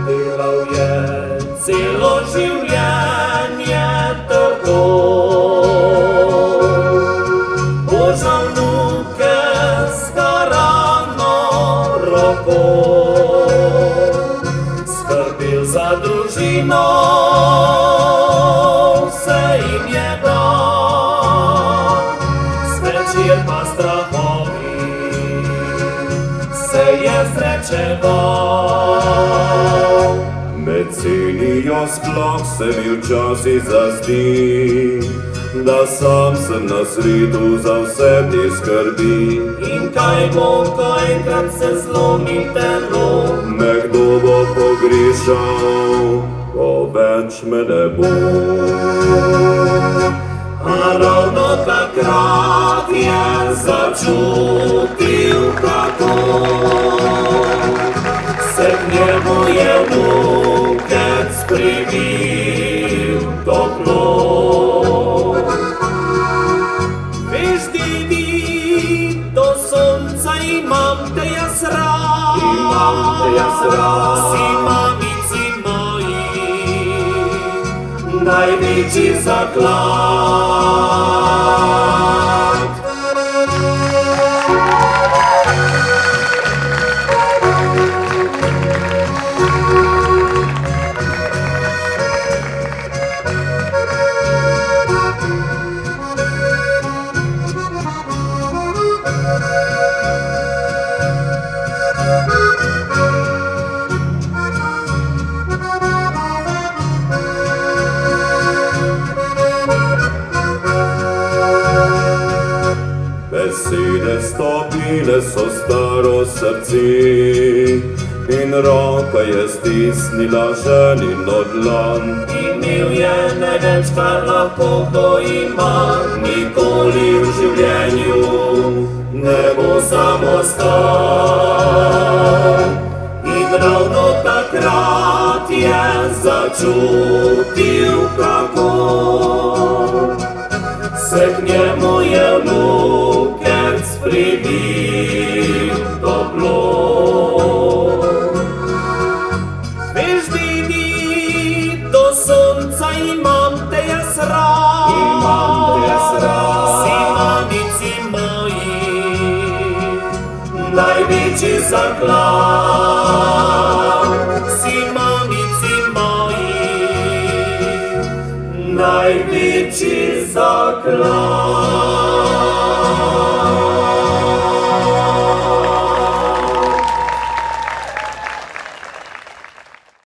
Delal je celo življenje trdo, božal vnuke s garano roko, skrbel za družino, vse jim je dal, zvečer pa strahovi se je zrečeval. Med cenijo sploh se mi včasih zazdi, da sam sem na svetu za vse te skrbi. In kaj bo, ko enkrat se zlomi telo, Me kdo bo pogrešal, ko več me ne bo. a ravno takrat je začutil, kako se k njemu je vnukec privil toplo. Veš, dedi, do sonca imam te jaz rad, si mamici moji največji zaklad. Besede stopile so staro srce in roka je stisnila ženino dlan. Imel je največ, kar lahko kdo ima, nikoli v življenju ne bo samostal. In ravno takrat je začutil, kako se k njemu je vnukec privil toplo. Veš, dedi, do sonca imam te jaz rad, si mamici moji največji zaklad, si mamici moji največji zaklad.